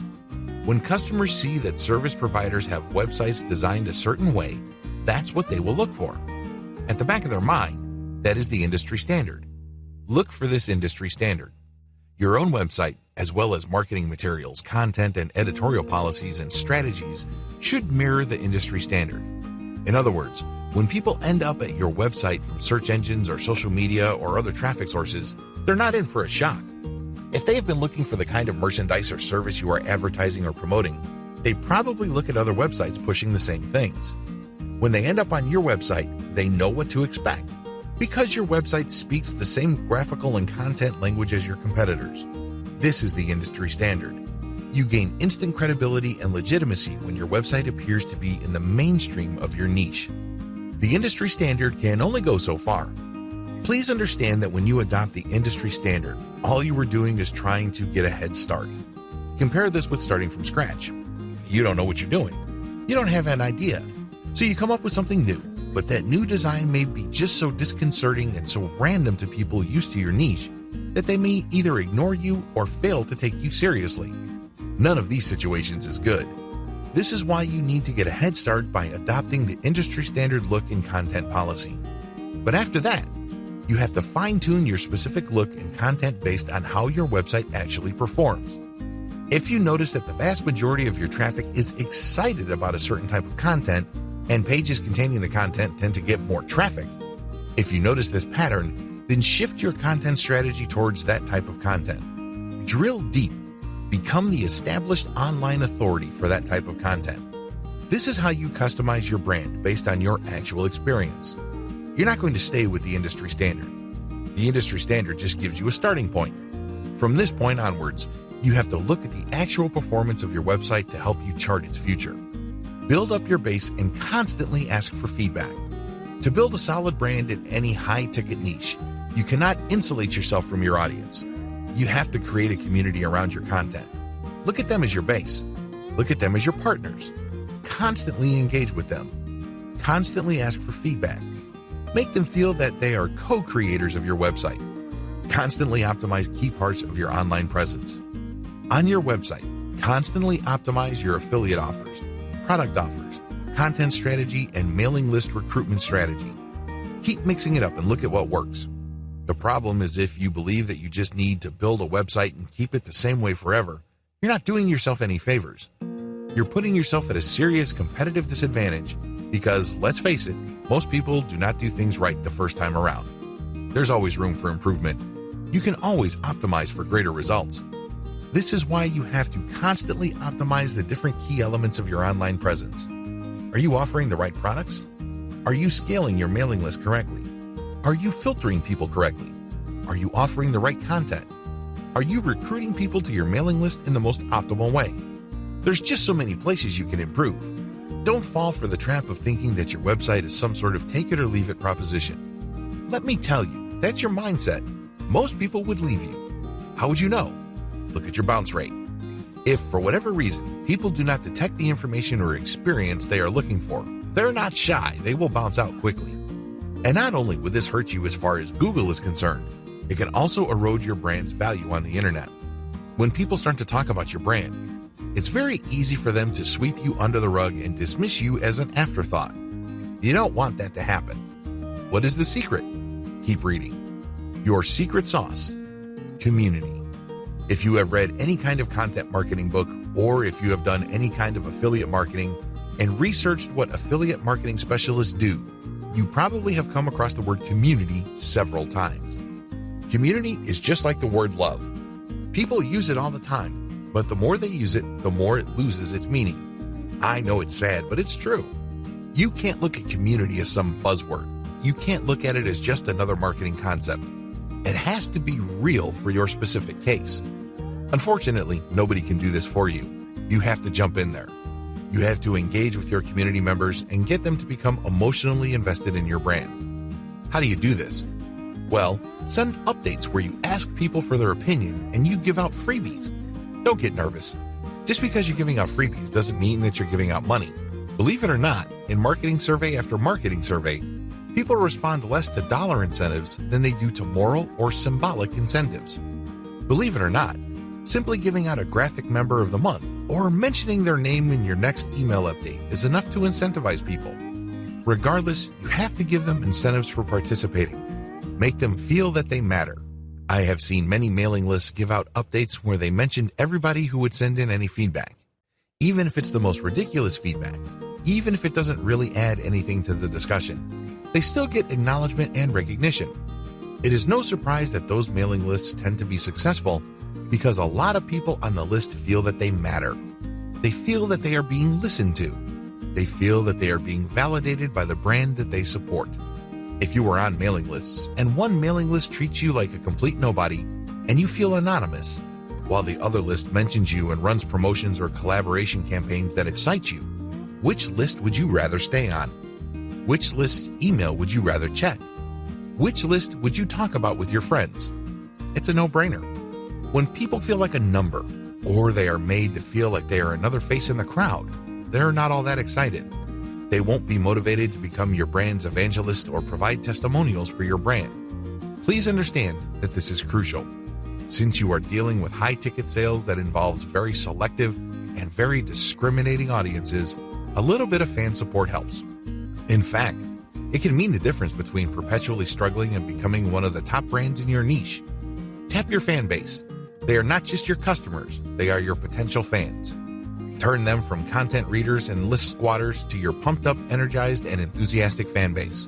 When customers see that service providers have websites designed a certain way, that's what they will look for. At the back of their mind, that is the industry standard. Look for this industry standard. Your own website, as well as marketing materials, content, and editorial policies and strategies should mirror the industry standard. In other words, when people end up at your website from search engines or social media or other traffic sources, they're not in for a shock. If they have been looking for the kind of merchandise or service you are advertising or promoting, they probably look at other websites pushing the same things. When they end up on your website, they know what to expect, because your website speaks the same graphical and content language as your competitors. This is the industry standard. You gain instant credibility and legitimacy when your website appears to be in the mainstream of your niche. The industry standard can only go so far. Please understand that when you adopt the industry standard, all you are doing is trying to get a head start. Compare this with starting from scratch. You don't know what you're doing. You don't have an idea. So you come up with something new, but that new design may be just so disconcerting and so random to people used to your niche that they may either ignore you or fail to take you seriously. None of these situations is good. This is why you need to get a head start by adopting the industry standard look and content policy. But after that, you have to fine-tune your specific look and content based on how your website actually performs. If you notice that the vast majority of your traffic is excited about a certain type of content, and pages containing the content tend to get more traffic, if you notice this pattern, then shift your content strategy towards that type of content. Drill deep. Become the established online authority for that type of content. This is how you customize your brand based on your actual experience. You're not going to stay with the industry standard. The industry standard just gives you a starting point. From this point onwards, you have to look at the actual performance of your website to help you chart its future. Build up your base and constantly ask for feedback. To build a solid brand in any high-ticket niche, you cannot insulate yourself from your audience. You have to create a community around your content. Look at them as your base. Look at them as your partners. Constantly engage with them. Constantly ask for feedback. Make them feel that they are co-creators of your website. Constantly optimize key parts of your online presence. On your website, constantly optimize your affiliate offers, product offers, content strategy, and mailing list recruitment strategy. Keep mixing it up and look at what works. The problem is if you believe that you just need to build a website and keep it the same way forever, you're not doing yourself any favors. You're putting yourself at a serious competitive disadvantage because, let's face it, most people do not do things right the first time around. There's always room for improvement. You can always optimize for greater results. This is why you have to constantly optimize the different key elements of your online presence. Are you offering the right products? Are you scaling your mailing list correctly? Are you filtering people correctly? Are you offering the right content? Are you recruiting people to your mailing list in the most optimal way? There's just so many places you can improve. Don't fall for the trap of thinking that your website is some sort of take it or leave it proposition. Let me tell you, that's your mindset. Most people would leave you. How would you know? Look at your bounce rate. If, for whatever reason, people do not detect the information or experience they are looking for, they're not shy, they will bounce out quickly. And not only would this hurt you as far as Google is concerned, it can also erode your brand's value on the internet. When people start to talk about your brand, it's very easy for them to sweep you under the rug and dismiss you as an afterthought. You don't want that to happen. What is the secret? Keep reading. Your secret sauce: community. If you have read any kind of content marketing book, or if you have done any kind of affiliate marketing and researched what affiliate marketing specialists do, you probably have come across the word community several times. Community is just like the word love. People use it all the time, but the more they use it, the more it loses its meaning. I know it's sad, but it's true. You can't look at community as some buzzword. You can't look at it as just another marketing concept. It has to be real for your specific case. Unfortunately, nobody can do this for you. You have to jump in there. You have to engage with your community members and get them to become emotionally invested in your brand. How do you do this? Well, send updates where you ask people for their opinion and you give out freebies. Don't get nervous. Just because you're giving out freebies doesn't mean that you're giving out money. Believe it or not, in marketing survey after marketing survey, people respond less to dollar incentives than they do to moral or symbolic incentives. Believe it or not, simply giving out a graphic member of the month or mentioning their name in your next email update is enough to incentivize people. Regardless, you have to give them incentives for participating. Make them feel that they matter. I have seen many mailing lists give out updates where they mentioned everybody who would send in any feedback. Even if it's the most ridiculous feedback, even if it doesn't really add anything to the discussion, they still get acknowledgement and recognition. It is no surprise that those mailing lists tend to be successful because a lot of people on the list feel that they matter. They feel that they are being listened to. They feel that they are being validated by the brand that they support. If you are on mailing lists and one mailing list treats you like a complete nobody and you feel anonymous, while the other list mentions you and runs promotions or collaboration campaigns that excite you, which list would you rather stay on? Which list's email would you rather check? Which list would you talk about with your friends? It's a no-brainer. When people feel like a number, or they are made to feel like they are another face in the crowd, they're not all that excited. They won't be motivated to become your brand's evangelist or provide testimonials for your brand. Please understand that this is crucial. Since you are dealing with high-ticket sales that involves very selective and very discriminating audiences, a little bit of fan support helps. In fact, it can mean the difference between perpetually struggling and becoming one of the top brands in your niche. Tap your fan base. They are not just your customers, they are your potential fans. Turn them from content readers and list squatters to your pumped up, energized, and enthusiastic fan base.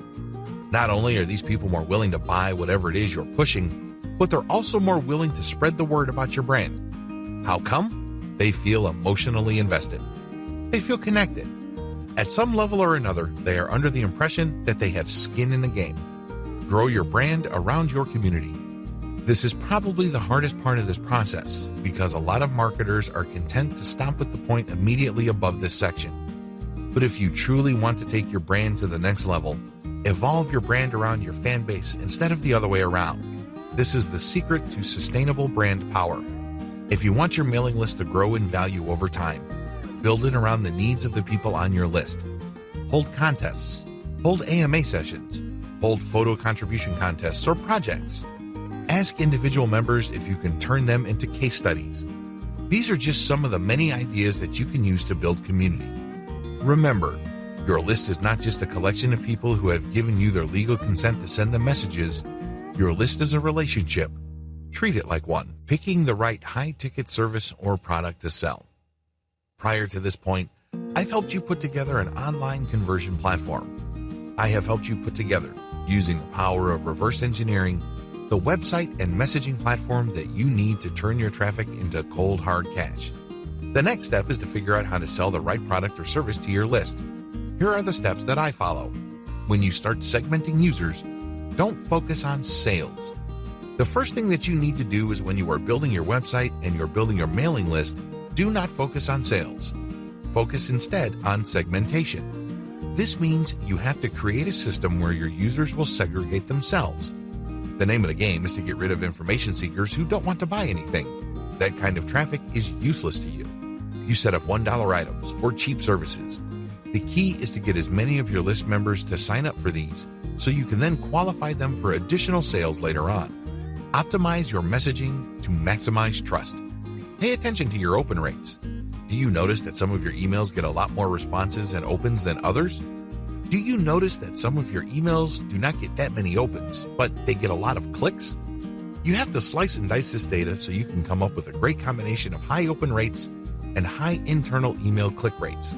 Not only are these people more willing to buy whatever it is you're pushing, but they're also more willing to spread the word about your brand. How come? They feel emotionally invested. They feel connected. At some level or another, they are under the impression that they have skin in the game. Grow your brand around your community. This is probably the hardest part of this process because a lot of marketers are content to stop at the point immediately above this section. But if you truly want to take your brand to the next level, evolve your brand around your fan base instead of the other way around. This is the secret to sustainable brand power. If you want your mailing list to grow in value over time, build it around the needs of the people on your list. Hold contests, hold AMA sessions, hold photo contribution contests or projects. Ask individual members if you can turn them into case studies. These are just some of the many ideas that you can use to build community. Remember, your list is not just a collection of people who have given you their legal consent to send them messages. Your list is a relationship. Treat it like one, picking the right high-ticket service or product to sell. Prior to this point, I've helped you put together an online conversion platform. I have helped you put together, using the power of reverse engineering, the website and messaging platform that you need to turn your traffic into cold, hard cash. The next step is to figure out how to sell the right product or service to your list. Here are the steps that I follow. When you start segmenting users, don't focus on sales. The first thing that you need to do is when you are building your website and you're building your mailing list, do not focus on sales. Focus instead on segmentation. This means you have to create a system where your users will segregate themselves. The name of the game is to get rid of information seekers who don't want to buy anything. That kind of traffic is useless to you. You set up $1 items or cheap services. The key is to get as many of your list members to sign up for these so you can then qualify them for additional sales later on. Optimize your messaging to maximize trust. Pay attention to your open rates. Do you notice that some of your emails get a lot more responses and opens than others? Do you notice that some of your emails do not get that many opens, but they get a lot of clicks? You have to slice and dice this data so you can come up with a great combination of high open rates and high internal email click rates.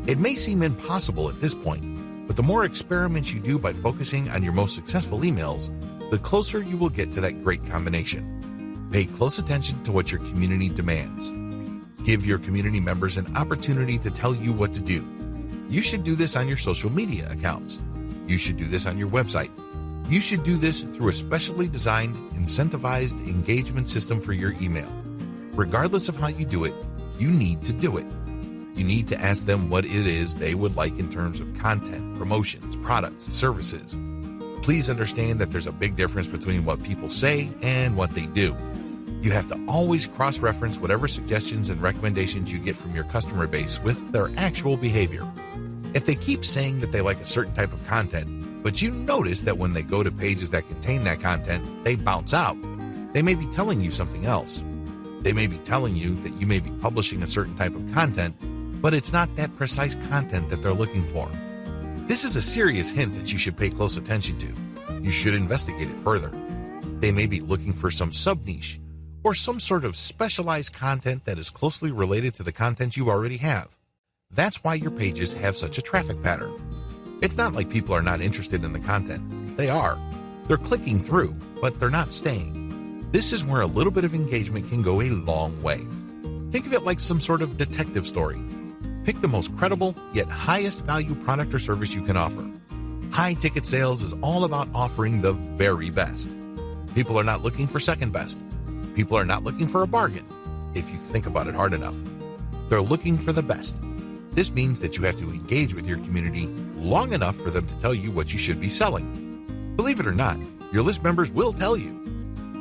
It may seem impossible at this point, but the more experiments you do by focusing on your most successful emails, the closer you will get to that great combination. Pay close attention to what your community demands. Give your community members an opportunity to tell you what to do. You should do this on your social media accounts. You should do this on your website. You should do this through a specially designed, incentivized engagement system for your email. Regardless of how you do it, you need to do it. You need to ask them what it is they would like in terms of content, promotions, products, services. Please understand that there's a big difference between what people say and what they do. You have to always cross-reference whatever suggestions and recommendations you get from your customer base with their actual behavior. If they keep saying that they like a certain type of content, but you notice that when they go to pages that contain that content, they bounce out, they may be telling you something else. They may be telling you that you may be publishing a certain type of content, but it's not that precise content that they're looking for. This is a serious hint that you should pay close attention to. You should investigate it further. They may be looking for some sub-niche or some sort of specialized content that is closely related to the content you already have. That's why your pages have such a traffic pattern. It's not like people are not interested in the content. They are. They're clicking through, but they're not staying. This is where a little bit of engagement can go a long way. Think of it like some sort of detective story. Pick the most credible yet highest value product or service you can offer. High ticket sales is all about offering the very best. People are not looking for second best. People are not looking for a bargain, if you think about it hard enough. They're looking for the best. This means that you have to engage with your community long enough for them to tell you what you should be selling. Believe it or not, your list members will tell you.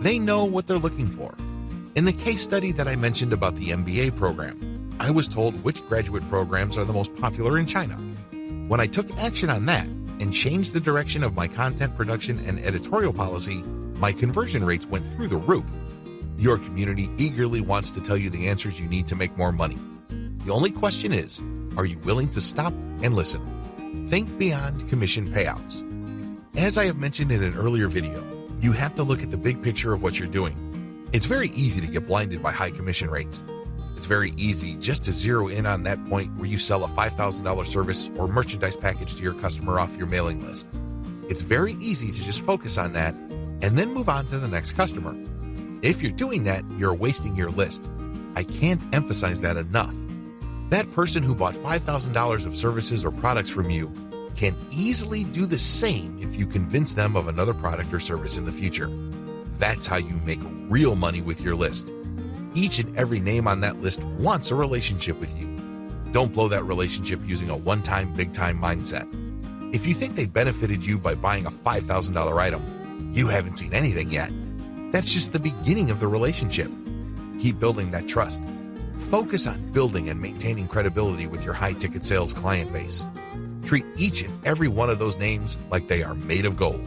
They know what they're looking for. In the case study that I mentioned about the MBA program, I was told which graduate programs are the most popular in China. When I took action on that and changed the direction of my content production and editorial policy, my conversion rates went through the roof. Your community eagerly wants to tell you the answers you need to make more money. The only question is, are you willing to stop and listen? Think beyond commission payouts. As I have mentioned in an earlier video, you have to look at the big picture of what you're doing. It's very easy to get blinded by high commission rates. It's very easy just to zero in on that point where you sell a $5,000 service or merchandise package to your customer off your mailing list. It's very easy to just focus on that and then move on to the next customer. If you're doing that, you're wasting your list. I can't emphasize that enough. That person who bought $5,000 of services or products from you can easily do the same if you convince them of another product or service in the future. That's how you make real money with your list. Each and every name on that list wants a relationship with you. Don't blow that relationship using a one-time, big-time mindset. If you think they benefited you by buying a $5,000 item, you haven't seen anything yet. That's just the beginning of the relationship. Keep building that trust. Focus on building and maintaining credibility with your high-ticket sales client base. Treat each and every one of those names like they are made of gold.